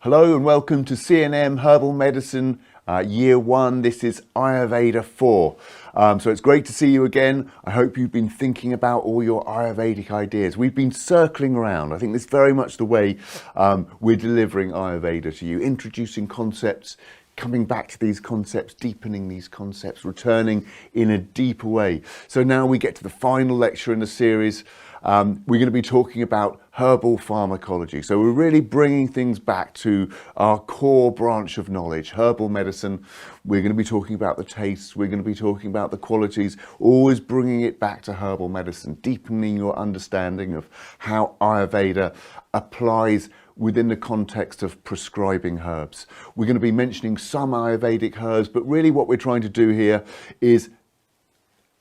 Hello and welcome to C&M Herbal Medicine Year 1. This is Ayurveda 4. So it's great to see you again. I hope you've been thinking about all your Ayurvedic ideas. We've been circling around. I think that's very much the way we're delivering Ayurveda to you, introducing concepts, coming back to these concepts, deepening these concepts, returning in a deeper way. So now we get to the final lecture in the series. We're going to be talking about herbal pharmacology. So we're really bringing things back to our core branch of knowledge, herbal medicine. We're going to be talking about the tastes. We're going to be talking about the qualities, always bringing it back to herbal medicine, deepening your understanding of how Ayurveda applies within the context of prescribing herbs. We're going to be mentioning some Ayurvedic herbs, but really what we're trying to do here is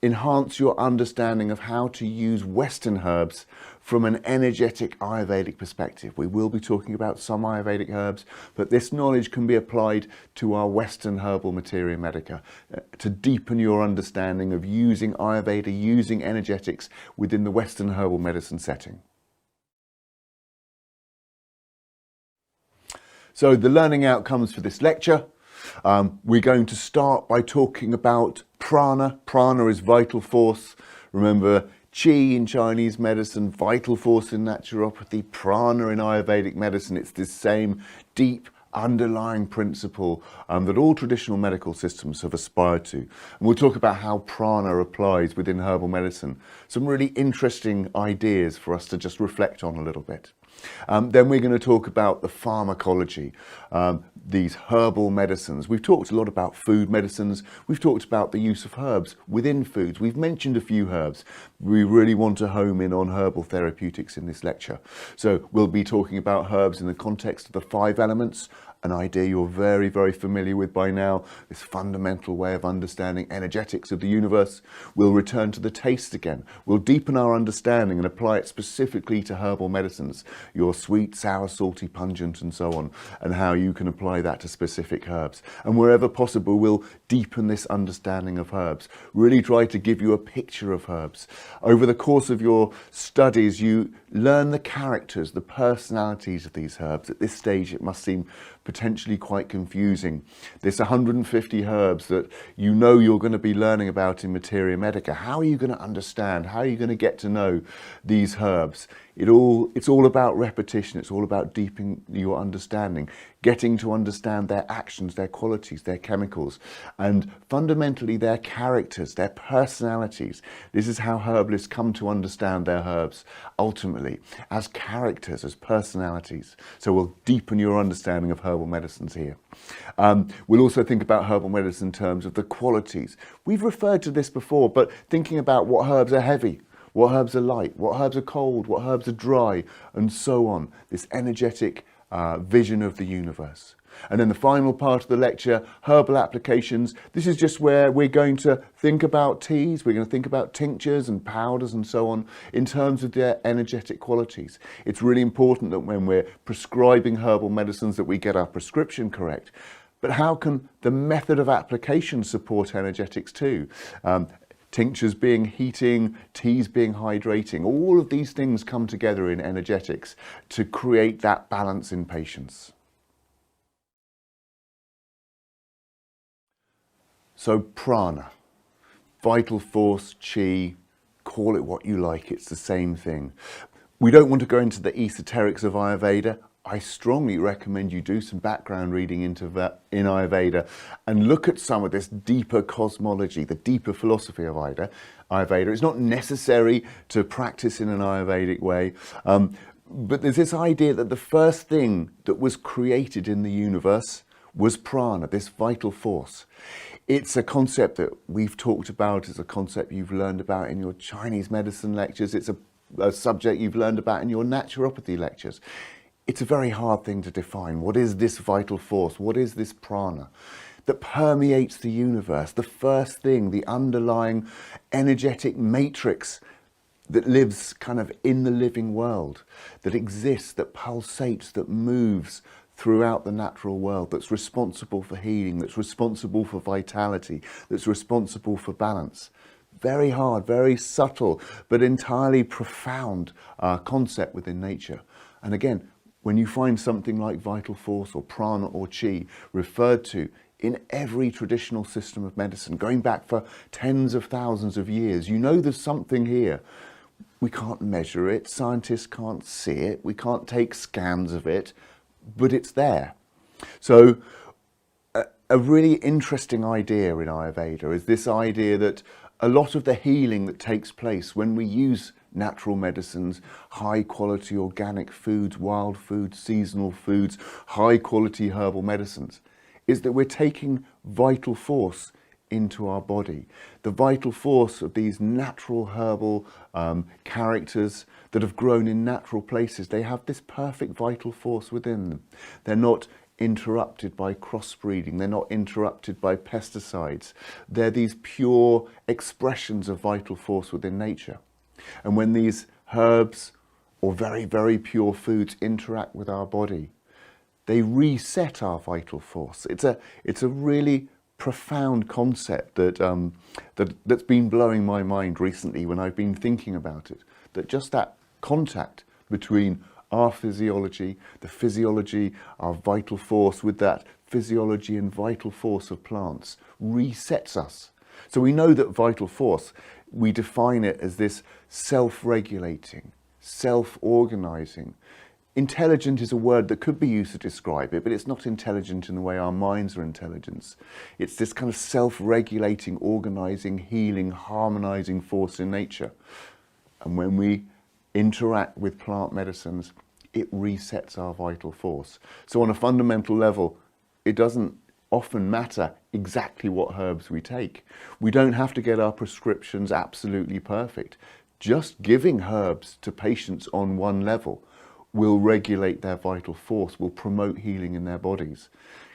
enhance your understanding of how to use Western herbs from an energetic Ayurvedic perspective. We will be talking about some Ayurvedic herbs, but this knowledge can be applied to our Western herbal materia medica to deepen your understanding of using Ayurveda, using energetics within the Western herbal medicine setting. So the learning outcomes for this lecture, we're going to start by talking about prana. Prana is vital force. Remember, qi in Chinese medicine, vital force in naturopathy, prana in Ayurvedic medicine. It's this same deep underlying principle that all traditional medical systems have aspired to. And we'll talk about how prana applies within herbal medicine. Some really interesting ideas for us to just reflect on a little bit. Then we're going to talk about the pharmacology, these herbal medicines. We've talked a lot about food medicines. We've talked about the use of herbs within foods. We've mentioned a few herbs. We really want to home in on herbal therapeutics in this lecture. So we'll be talking about herbs in the context of the 5 elements, an idea you're very, very familiar with by now, this fundamental way of understanding energetics of the universe. We'll return to the taste again. We'll deepen our understanding and apply it specifically to herbal medicines, your sweet, sour, salty, pungent, and so on, and how you can apply that to specific herbs. And wherever possible, we'll deepen this understanding of herbs, really try to give you a picture of herbs. Over the course of your studies, you learn the characters, the personalities of these herbs. At this stage, it must seem potentially quite confusing. There's 150 herbs that you know you're going to be learning about in materia medica. How are you going to understand? How are you going to get to know these herbs? It's all about repetition. It's all about deepening your understanding, getting to understand their actions, their qualities, their chemicals, and fundamentally their characters, their personalities. This is how herbalists come to understand their herbs, ultimately, as characters, as personalities. So we'll deepen your understanding of herbal medicines here. We'll also think about herbal medicine in terms of the qualities. We've referred to this before, but thinking about what herbs are heavy, what herbs are light, what herbs are cold, what herbs are dry, and so on. This energetic vision of the universe. And then the final part of the lecture, herbal applications. This is just where we're going to think about teas. We're going to think about tinctures and powders and so on in terms of their energetic qualities. It's really important that when we're prescribing herbal medicines that we get our prescription correct. But how can the method of application support energetics too? Tinctures being heating, teas being hydrating, all of these things come together in energetics to create that balance in patients. So prana, vital force, qi, call it what you like, it's the same thing. We don't want to go into the esoterics of Ayurveda. I strongly recommend you do some background reading in Ayurveda and look at some of this deeper cosmology, the deeper philosophy of Ayurveda. It's not necessary to practice in an Ayurvedic way, but there's this idea that the first thing that was created in the universe was prana, this vital force. It's a concept that we've talked about, it's a concept you've learned about in your Chinese medicine lectures, it's a subject you've learned about in your naturopathy lectures. It's a very hard thing to define. What is this vital force? What is this prana that permeates the universe? The first thing, the underlying energetic matrix that lives kind of in the living world, that exists, that pulsates, that moves throughout the natural world, that's responsible for healing, that's responsible for vitality, that's responsible for balance. Very hard, very subtle, but entirely profound concept within nature. And again, When you find something like vital force or prana or chi referred to in every traditional system of medicine, going back for tens of thousands of years, you know there's something here. We can't measure it, scientists can't see it, we can't take scans of it, but it's there. So a really interesting idea in Ayurveda is this idea that a lot of the healing that takes place when we use natural medicines, high quality organic foods, wild foods, seasonal foods, high quality herbal medicines, is that we're taking vital force into our body. The vital force of these natural herbal characters that have grown in natural places, they have this perfect vital force within them. They're not interrupted by crossbreeding, they're not interrupted by pesticides. They're these pure expressions of vital force within nature. And when these herbs or very, very pure foods interact with our body, they reset our vital force. It's a really profound concept that's been blowing my mind recently when I've been thinking about it. That just that contact between our physiology, the physiology, our vital force with that physiology and vital force of plants resets us. So we know that vital force, we define it as this self-regulating, self-organizing. Intelligent is a word that could be used to describe it, but it's not intelligent in the way our minds are intelligent. It's this kind of self-regulating, organizing, healing, harmonizing force in nature. And when we interact with plant medicines, it resets our vital force. So on a fundamental level, it doesn't often matter exactly what herbs we take. We don't have to get our prescriptions absolutely perfect. Just giving herbs to patients on one level will regulate their vital force, will promote healing in their bodies.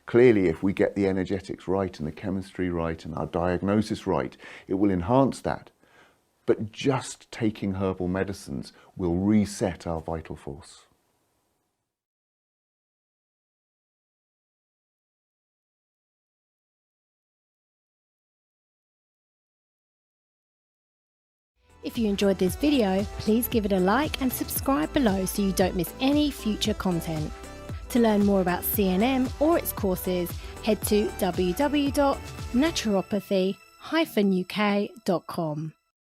Clearly, if we get the energetics right and the chemistry right and our diagnosis right, it will enhance that. But just taking herbal medicines will reset our vital force. If you enjoyed this video, please give it a like and subscribe below so you don't miss any future content. To learn more about CNM or its courses, head to www.naturopathy-uk.com.